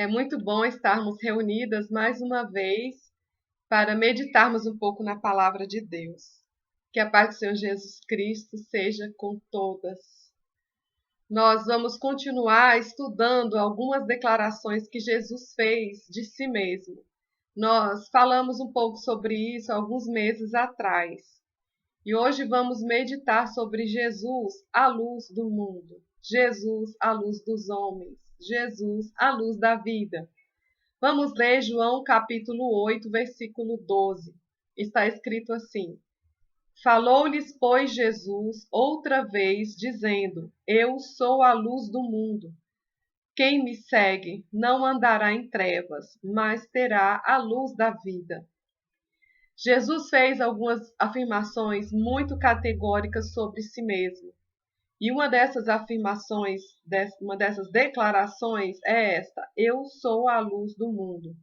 É muito bom estarmos reunidas mais uma vez para meditarmos um pouco na palavra de Deus. Que a paz do Senhor Jesus Cristo seja com todas. Nós vamos continuar estudando algumas declarações que Jesus fez de si mesmo. Nós falamos um pouco sobre isso alguns meses atrás. E hoje vamos meditar sobre Jesus, a luz do mundo. Jesus, a luz dos homens. Jesus, a luz da vida. Vamos ler João capítulo 8, versículo 12. Está escrito assim: Falou-lhes, pois, Jesus outra vez, dizendo: Eu sou a luz do mundo. Quem me segue não andará em trevas, mas terá a luz da vida. Jesus fez algumas afirmações muito categóricas sobre si mesmo. E uma dessas afirmações, uma dessas declarações é esta: Eu sou a luz do mundo.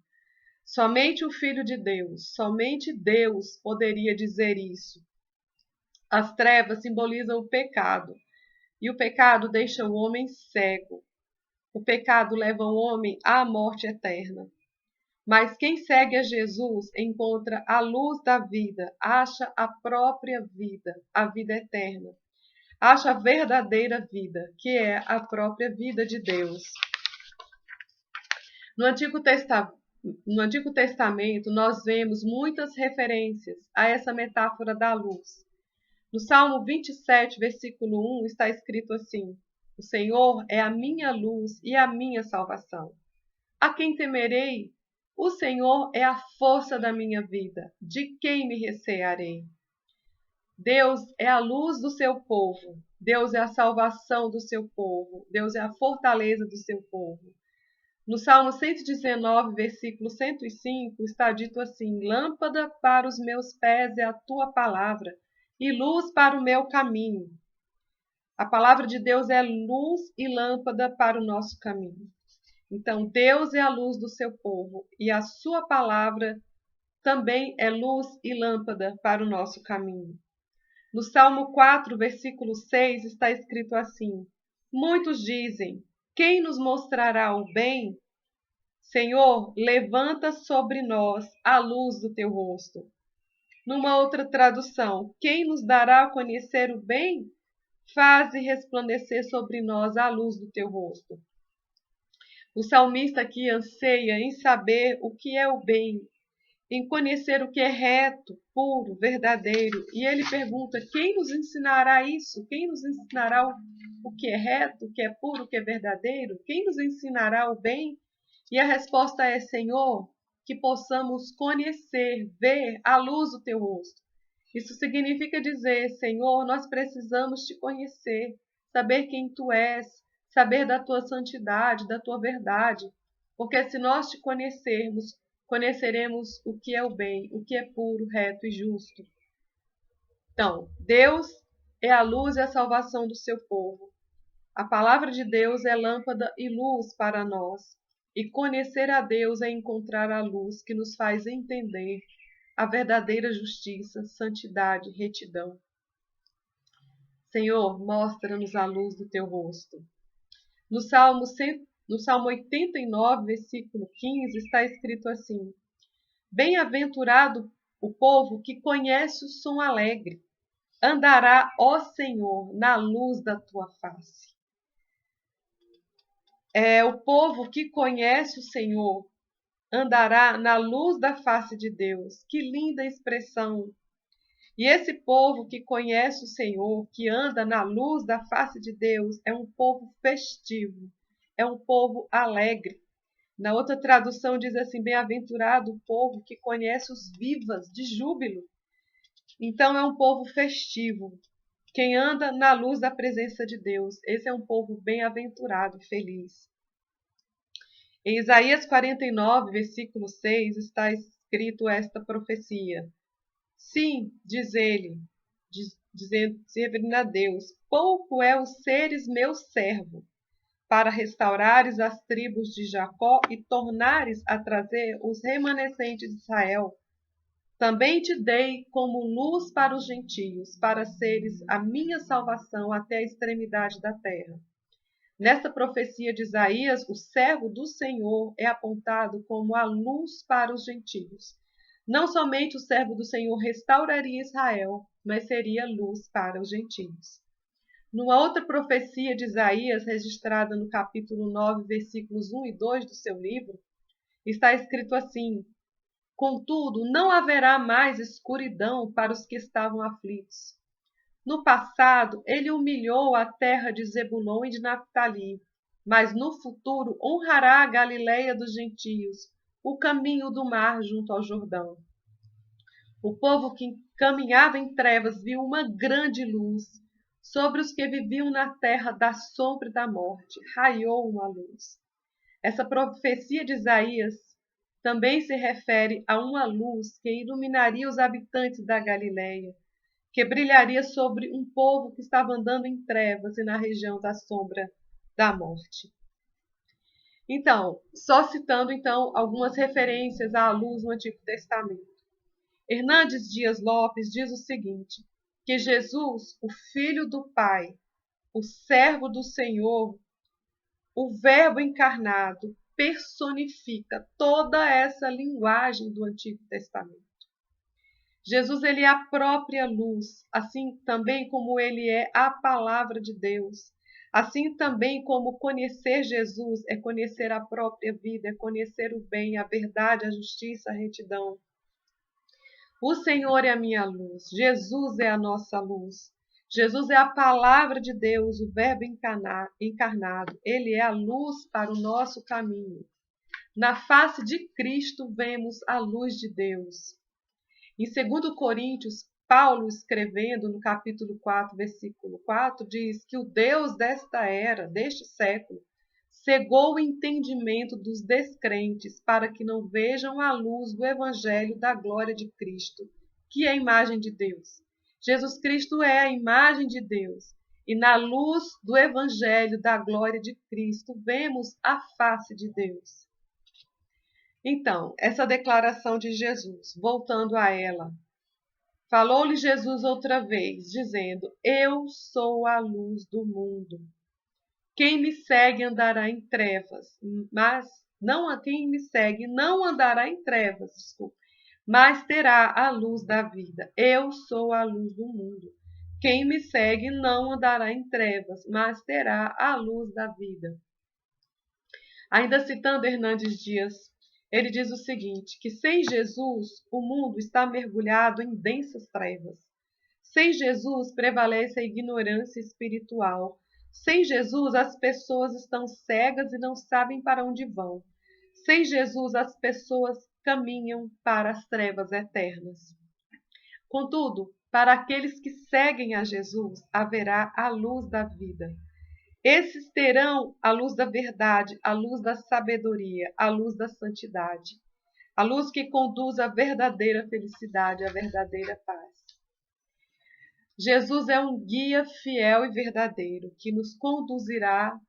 Somente o Filho de Deus, somente Deus poderia dizer isso. As trevas simbolizam o pecado, e o pecado deixa o homem cego. O pecado leva o homem à morte eterna. Mas quem segue a Jesus encontra a luz da vida, acha a própria vida, a vida eterna. Acha a verdadeira vida, que é a própria vida de Deus. No Antigo Testamento, nós vemos muitas referências a essa metáfora da luz. No Salmo 27, versículo 1, está escrito assim: O Senhor é a minha luz e a minha salvação. A quem temerei? O Senhor é a força da minha vida. De quem me recearei? Deus é a luz do seu povo. Deus é a salvação do seu povo. Deus é a fortaleza do seu povo. No Salmo 119, versículo 105, está dito assim: Lâmpada para os meus pés é a tua palavra, e luz para o meu caminho. A palavra de Deus é luz e lâmpada para o nosso caminho. Então, Deus é a luz do seu povo, e a sua palavra também é luz e lâmpada para o nosso caminho. No Salmo 4, versículo 6, está escrito assim: Muitos dizem: Quem nos mostrará o bem? Senhor, levanta sobre nós a luz do teu rosto. Numa outra tradução, quem nos dará a conhecer o bem? Faze resplandecer sobre nós a luz do teu rosto. O salmista aqui anseia em saber o que é o bem, em conhecer o que é reto, puro, verdadeiro. E ele pergunta: quem nos ensinará isso? Quem nos ensinará o que é reto, o que é puro, o que é verdadeiro? Quem nos ensinará o bem? E a resposta é: Senhor, que possamos conhecer, ver a luz do teu rosto. Isso significa dizer: Senhor, nós precisamos te conhecer, saber quem tu és, saber da tua santidade, da tua verdade. Porque se nós te conhecermos, conheceremos o que é o bem, o que é puro, reto e justo. Então, Deus é a luz e a salvação do seu povo. A palavra de Deus é lâmpada e luz para nós. E conhecer a Deus é encontrar a luz que nos faz entender a verdadeira justiça, santidade, retidão. Senhor, mostra-nos a luz do teu rosto. No Salmo 89, versículo 15, está escrito assim: Bem-aventurado o povo que conhece o som alegre. Andará, ó Senhor, na luz da tua face. O povo que conhece o Senhor andará na luz da face de Deus. Que linda expressão! E esse povo que conhece o Senhor, que anda na luz da face de Deus, é um povo festivo, é um povo alegre. Na outra tradução diz assim: bem-aventurado o povo que conhece os vivas de júbilo. Então é um povo festivo. Quem anda na luz da presença de Deus, esse é um povo bem-aventurado e feliz. Em Isaías 49, versículo 6, está escrito esta profecia: Sim, diz ele, se referindo a Deus, pouco é os seres meu servo, para restaurares as tribos de Jacó e tornares a trazer os remanescentes de Israel. Também te dei como luz para os gentios, para seres a minha salvação até a extremidade da terra. Nesta profecia de Isaías, o servo do Senhor é apontado como a luz para os gentios. Não somente o servo do Senhor restauraria Israel, mas seria luz para os gentios. Numa outra profecia de Isaías, registrada no capítulo 9, versículos 1 e 2 do seu livro, está escrito assim: Contudo, não haverá mais escuridão para os que estavam aflitos. No passado, ele humilhou a terra de Zebulon e de Naphtali, mas no futuro honrará a Galileia dos gentios, o caminho do mar junto ao Jordão. O povo que caminhava em trevas viu uma grande luz. Sobre os que viviam na terra da sombra e da morte, raiou uma luz. Essa profecia de Isaías também se refere a uma luz que iluminaria os habitantes da Galileia, que brilharia sobre um povo que estava andando em trevas e na região da sombra da morte. Então, só citando então algumas referências à luz no Antigo Testamento. Hernandes Dias Lopes diz o seguinte, que Jesus, o Filho do Pai, o servo do Senhor, o Verbo encarnado, personifica toda essa linguagem do Antigo Testamento. Jesus, ele é a própria luz, assim também como ele é a palavra de Deus. Assim também como conhecer Jesus é conhecer a própria vida, é conhecer o bem, a verdade, a justiça, a retidão. O Senhor é a minha luz, Jesus é a nossa luz. Jesus é a palavra de Deus, o Verbo encarnado. Ele é a luz para o nosso caminho. Na face de Cristo vemos a luz de Deus. Em 2 Coríntios, Paulo, escrevendo no capítulo 4, versículo 4, diz que o Deus desta era, deste século, cegou o entendimento dos descrentes para que não vejam a luz do evangelho da glória de Cristo, que é a imagem de Deus. Jesus Cristo é a imagem de Deus, e na luz do evangelho da glória de Cristo vemos a face de Deus. Então, essa declaração de Jesus, voltando a ela, falou-lhe Jesus outra vez, dizendo: Eu sou a luz do mundo. Quem me segue andará em trevas, mas quem me segue não andará em trevas, mas terá a luz da vida. Eu sou a luz do mundo. Quem me segue não andará em trevas, mas terá a luz da vida. Ainda citando Hernandes Dias, ele diz o seguinte, que sem Jesus o mundo está mergulhado em densas trevas. Sem Jesus prevalece a ignorância espiritual. Sem Jesus as pessoas estão cegas e não sabem para onde vão. Sem Jesus as pessoas caminham para as trevas eternas. Contudo, para aqueles que seguem a Jesus, haverá a luz da vida. Esses terão a luz da verdade, a luz da sabedoria, a luz da santidade, a luz que conduz à verdadeira felicidade, à verdadeira paz. Jesus é um guia fiel e verdadeiro que nos conduzirá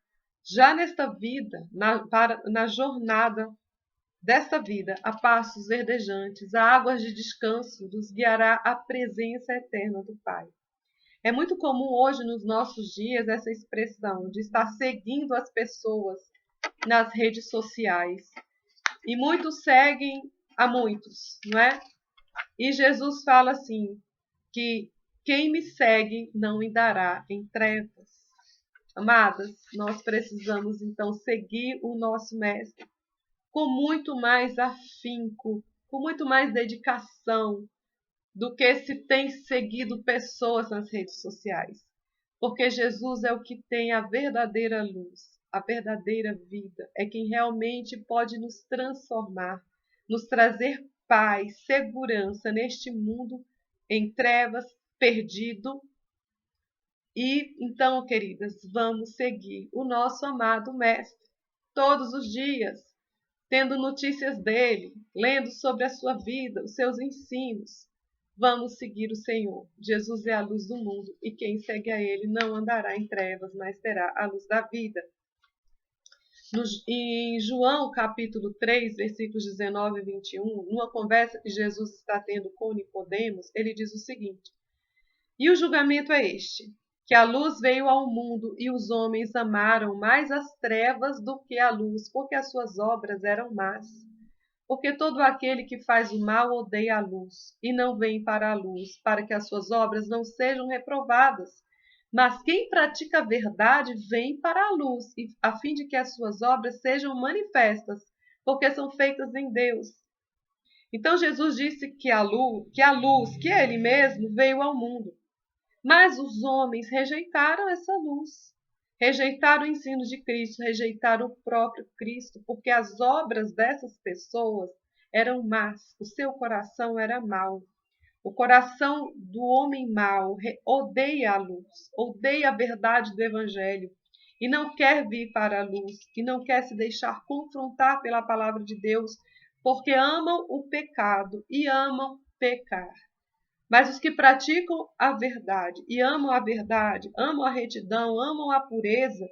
já nesta vida, na jornada desta vida, a passos verdejantes, a águas de descanso, nos guiará à presença eterna do Pai. É muito comum hoje, nos nossos dias, essa expressão de estar seguindo as pessoas nas redes sociais. E muitos seguem a muitos, não é? E Jesus fala assim, que quem me segue não andará em trevas. Amadas, nós precisamos então seguir o nosso Mestre com muito mais afinco, com muito mais dedicação do que se tem seguido pessoas nas redes sociais. Porque Jesus é o que tem a verdadeira luz, a verdadeira vida. É quem realmente pode nos transformar, nos trazer paz, segurança neste mundo em trevas, perdido. E então, queridas, vamos seguir o nosso amado Mestre todos os dias, tendo notícias dele, lendo sobre a sua vida, os seus ensinos. Vamos seguir o Senhor. Jesus é a luz do mundo e quem segue a ele não andará em trevas, mas terá a luz da vida. Em João capítulo 3, versículos 19 e 21, numa conversa que Jesus está tendo com Nicodemos, ele diz o seguinte: E o julgamento é este, que a luz veio ao mundo e os homens amaram mais as trevas do que a luz, porque as suas obras eram más. Porque todo aquele que faz o mal odeia a luz e não vem para a luz, para que as suas obras não sejam reprovadas. Mas quem pratica a verdade vem para a luz, a fim de que as suas obras sejam manifestas, porque são feitas em Deus. Então Jesus disse que a luz, que é Ele mesmo, veio ao mundo. Mas os homens rejeitaram essa luz, rejeitaram o ensino de Cristo, rejeitaram o próprio Cristo, porque as obras dessas pessoas eram más, o seu coração era mau. O coração do homem mau odeia a luz, odeia a verdade do Evangelho e não quer vir para a luz, e não quer se deixar confrontar pela palavra de Deus, porque amam o pecado e amam pecar. Mas os que praticam a verdade, amam a retidão, amam a pureza,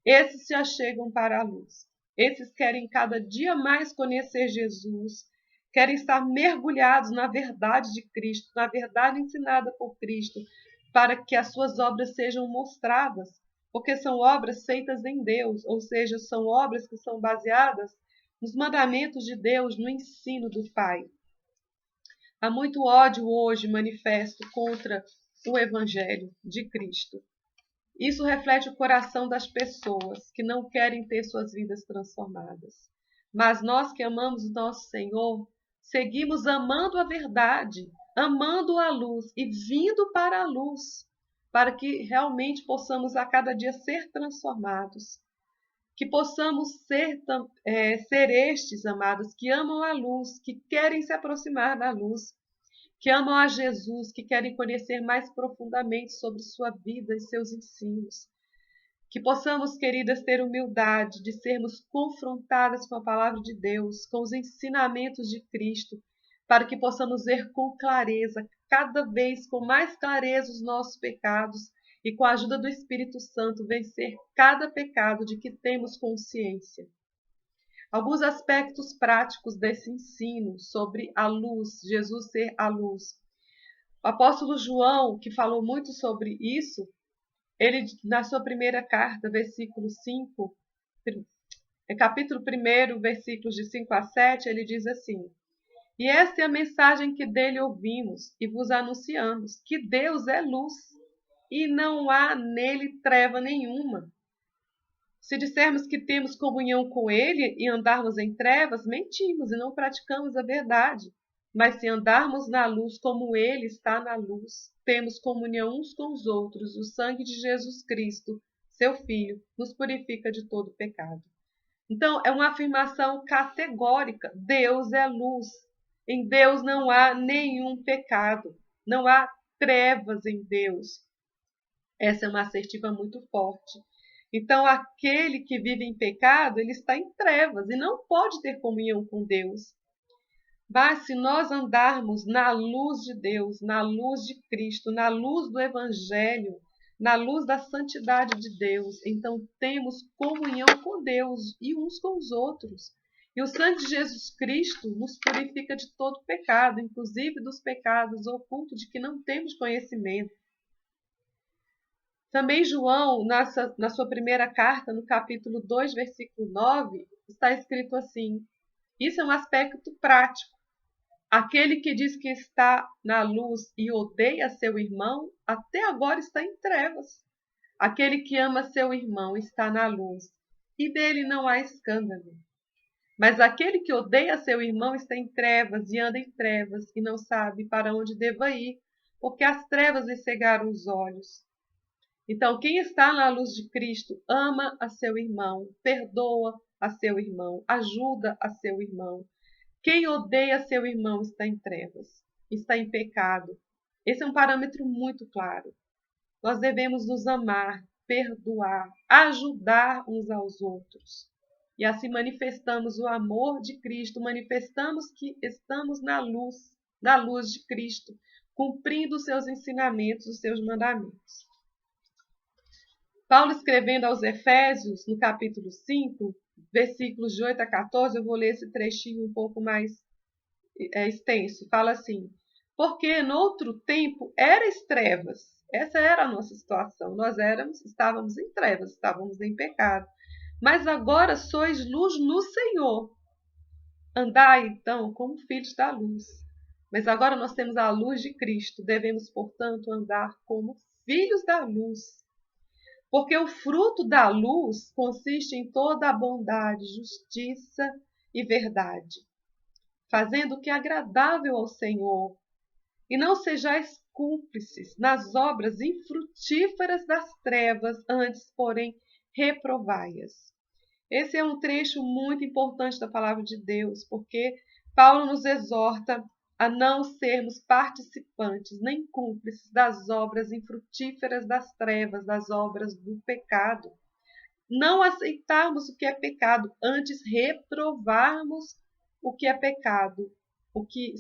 esses se achegam para a luz. Esses querem cada dia mais conhecer Jesus, querem estar mergulhados na verdade de Cristo, na verdade ensinada por Cristo, para que as suas obras sejam mostradas, porque são obras feitas em Deus, ou seja, são obras que são baseadas nos mandamentos de Deus, no ensino do Pai. Há muito ódio hoje manifesto contra o Evangelho de Cristo. Isso reflete o coração das pessoas que não querem ter suas vidas transformadas. Mas nós que amamos o nosso Senhor, seguimos amando a verdade, amando a luz e vindo para a luz, para que realmente possamos a cada dia ser transformados. Que possamos ser estes, amados, que amam a luz, que querem se aproximar da luz, que amam a Jesus, que querem conhecer mais profundamente sobre sua vida e seus ensinos. Que possamos, queridas, ter humildade de sermos confrontadas com a palavra de Deus, com os ensinamentos de Cristo, para que possamos ver com clareza, cada vez com mais clareza, os nossos pecados e, com a ajuda do Espírito Santo, vencer cada pecado de que temos consciência. Alguns aspectos práticos desse ensino sobre a luz, Jesus ser a luz. O apóstolo João, que falou muito sobre isso, ele, na sua primeira carta, versículo 5, capítulo 1, versículos de 5 a 7, ele diz assim: E esta é a mensagem que dele ouvimos e vos anunciamos, que Deus é luz, e não há nele treva nenhuma. Se dissermos que temos comunhão com ele e andarmos em trevas, mentimos e não praticamos a verdade. Mas se andarmos na luz como ele está na luz, temos comunhão uns com os outros. O sangue de Jesus Cristo, seu Filho, nos purifica de todo pecado. Então, é uma afirmação categórica. Deus é luz. Em Deus não há nenhum pecado. Não há trevas em Deus. Essa é uma assertiva muito forte. Então, aquele que vive em pecado, ele está em trevas e não pode ter comunhão com Deus. Mas se nós andarmos na luz de Deus, na luz de Cristo, na luz do Evangelho, na luz da santidade de Deus, então temos comunhão com Deus e uns com os outros. E o sangue de Jesus Cristo nos purifica de todo pecado, inclusive dos pecados ocultos de que não temos conhecimento. Também João, na sua primeira carta, no capítulo 2, versículo 9, está escrito assim: isso é um aspecto prático. Aquele que diz que está na luz e odeia seu irmão, até agora está em trevas. Aquele que ama seu irmão está na luz, e dele não há escândalo. Mas aquele que odeia seu irmão está em trevas e anda em trevas, e não sabe para onde deva ir, porque as trevas lhe cegaram os olhos. Então, quem está na luz de Cristo ama a seu irmão, perdoa a seu irmão, ajuda a seu irmão. Quem odeia seu irmão está em trevas, está em pecado. Esse é um parâmetro muito claro. Nós devemos nos amar, perdoar, ajudar uns aos outros. E assim manifestamos o amor de Cristo, manifestamos que estamos na luz de Cristo, cumprindo os seus ensinamentos, os seus mandamentos. Paulo, escrevendo aos Efésios, no capítulo 5, versículos de 8 a 14, eu vou ler esse trechinho um pouco mais extenso. Fala assim: porque noutro tempo erais trevas, Essa era a nossa situação. Nós estávamos em trevas, estávamos em pecado. Mas agora sois luz no Senhor. Andai, então, como filhos da luz. Mas agora nós temos a luz de Cristo. Devemos, portanto, andar como filhos da luz. Porque o fruto da luz consiste em toda a bondade, justiça e verdade, fazendo o que é agradável ao Senhor. E não sejais cúmplices nas obras infrutíferas das trevas, antes, porém, reprovai-as. Esse é um trecho muito importante da palavra de Deus, porque Paulo nos exorta a não sermos participantes nem cúmplices das obras infrutíferas das trevas, das obras do pecado. Não aceitarmos o que é pecado, antes reprovarmos o que é pecado, o que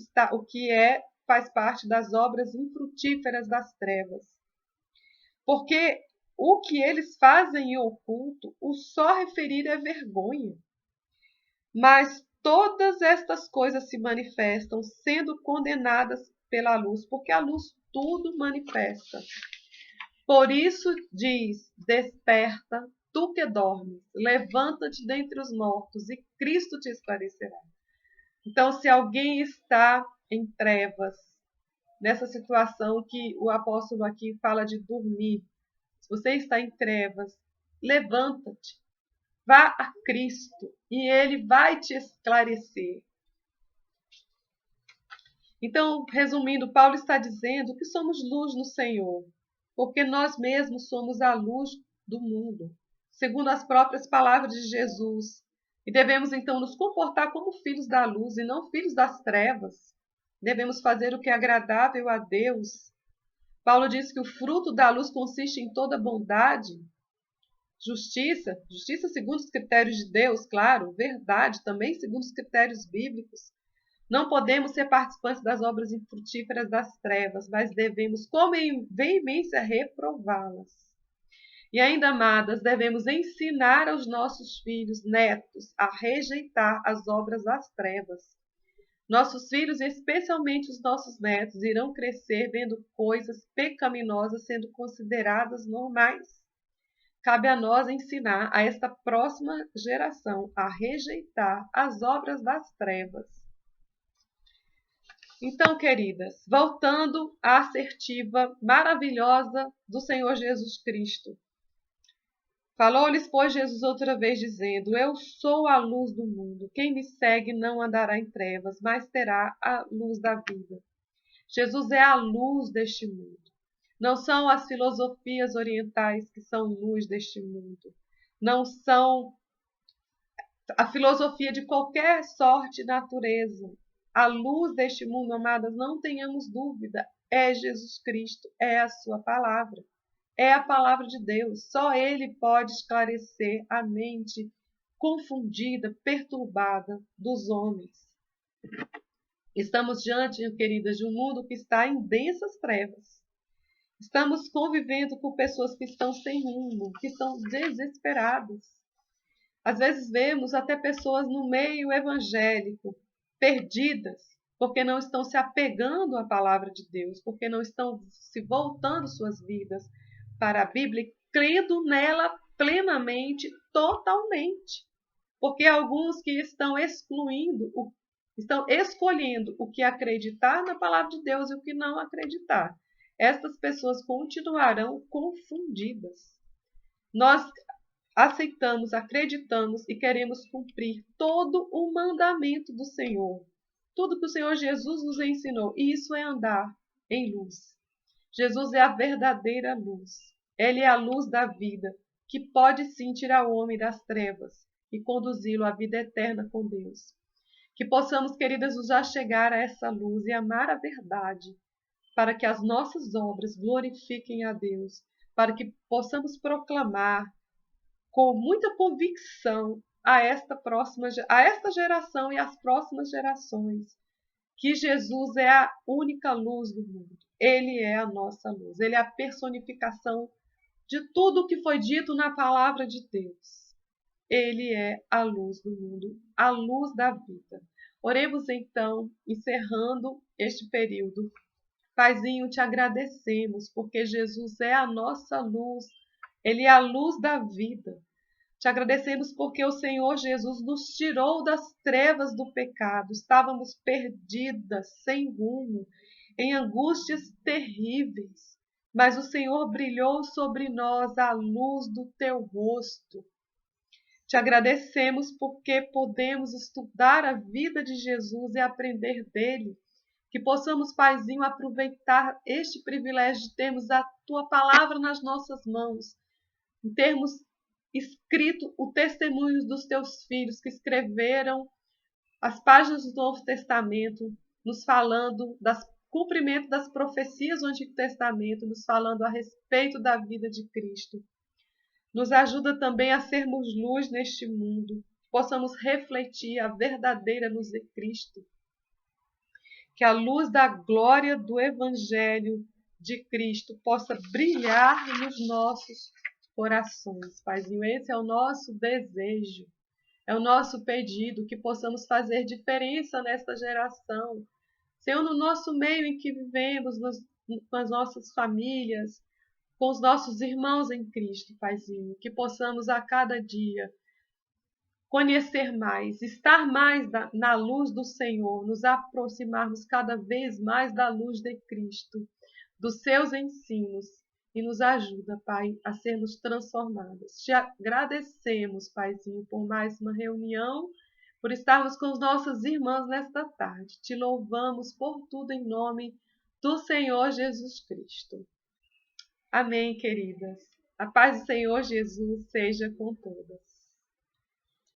faz parte das obras infrutíferas das trevas. Porque o que eles fazem em oculto, o só referir é vergonha. Mas todas estas coisas se manifestam, sendo condenadas pela luz, porque a luz tudo manifesta. Por isso diz: desperta, tu que dormes, levanta-te dentre os mortos, e Cristo te esclarecerá. Então, se alguém está em trevas, nessa situação que o apóstolo aqui fala de dormir, se você está em trevas, levanta-te, vá a Cristo e Ele vai te esclarecer. Então, resumindo, Paulo está dizendo que somos luz no Senhor, porque nós mesmos somos a luz do mundo, segundo as próprias palavras de Jesus. E devemos então nos comportar como filhos da luz e não filhos das trevas. Devemos fazer o que é agradável a Deus. Paulo diz que o fruto da luz consiste em toda bondade, justiça segundo os critérios de Deus, claro, verdade também segundo os critérios bíblicos. Não podemos ser participantes das obras infrutíferas das trevas, mas devemos, com veemência, reprová-las. E ainda, amadas, devemos ensinar aos nossos filhos, netos, a rejeitar as obras das trevas. Nossos filhos, especialmente os nossos netos, irão crescer vendo coisas pecaminosas sendo consideradas normais. Cabe a nós ensinar a esta próxima geração a rejeitar as obras das trevas. Então, queridas, voltando à assertiva maravilhosa do Senhor Jesus Cristo. Falou-lhes, pois, Jesus outra vez, dizendo: eu sou a luz do mundo. Quem me segue não andará em trevas, mas terá a luz da vida. Jesus é a luz deste mundo. Não são as filosofias orientais que são luz deste mundo. Não são a filosofia de qualquer sorte e natureza. A luz deste mundo, amadas, não tenhamos dúvida, é Jesus Cristo, é a sua palavra. É a palavra de Deus. Só Ele pode esclarecer a mente confundida, perturbada dos homens. Estamos diante, queridas, de um mundo que está em densas trevas. Estamos convivendo com pessoas que estão sem rumo, que estão desesperadas. Às vezes vemos até pessoas no meio evangélico, perdidas, porque não estão se apegando à palavra de Deus, porque não estão se voltando suas vidas para a Bíblia e crendo nela plenamente, totalmente. Porque alguns que estão estão escolhendo o que acreditar na palavra de Deus e o que não acreditar. Estas pessoas continuarão confundidas. Nós aceitamos, acreditamos e queremos cumprir todo o mandamento do Senhor. Tudo que o Senhor Jesus nos ensinou. E isso é andar em luz. Jesus é a verdadeira luz. Ele é a luz da vida, que pode sim tirar o homem das trevas e conduzi-lo à vida eterna com Deus. Que possamos, queridas, nos achegar a essa luz e amar a verdade, para que as nossas obras glorifiquem a Deus, para que possamos proclamar com muita convicção a esta geração e às próximas gerações que Jesus é a única luz do mundo. Ele é a nossa luz. Ele é a personificação de tudo o que foi dito na palavra de Deus. Ele é a luz do mundo, a luz da vida. Oremos então, encerrando este período Paizinho, te agradecemos, porque Jesus é a nossa luz, Ele é a luz da vida. Te agradecemos porque o Senhor Jesus nos tirou das trevas do pecado. Estávamos perdidas, sem rumo, em angústias terríveis. Mas o Senhor brilhou sobre nós a luz do teu rosto. Te agradecemos porque podemos estudar a vida de Jesus e aprender dele. Que possamos, Paizinho, aproveitar este privilégio de termos a tua palavra nas nossas mãos, em termos escrito o testemunho dos teus filhos que escreveram as páginas do Novo Testamento, nos falando do cumprimento das profecias do Antigo Testamento, nos falando a respeito da vida de Cristo. Nos ajuda também a sermos luz neste mundo, possamos refletir a verdadeira luz de Cristo. Que a luz da glória do Evangelho de Cristo possa brilhar nos nossos corações. Paizinho, esse é o nosso desejo, é o nosso pedido, que possamos fazer diferença nesta geração. Senhor, no nosso meio em que vivemos, com as nossas famílias, com os nossos irmãos em Cristo, Paizinho, que possamos a cada dia conhecer mais, estar mais na luz do Senhor, nos aproximarmos cada vez mais da luz de Cristo, dos seus ensinos, e nos ajuda, Pai, a sermos transformados. Te agradecemos, Paizinho, por mais uma reunião, por estarmos com os nossos irmãos nesta tarde. Te louvamos por tudo em nome do Senhor Jesus Cristo. Amém, queridas. A paz do Senhor Jesus seja com todas.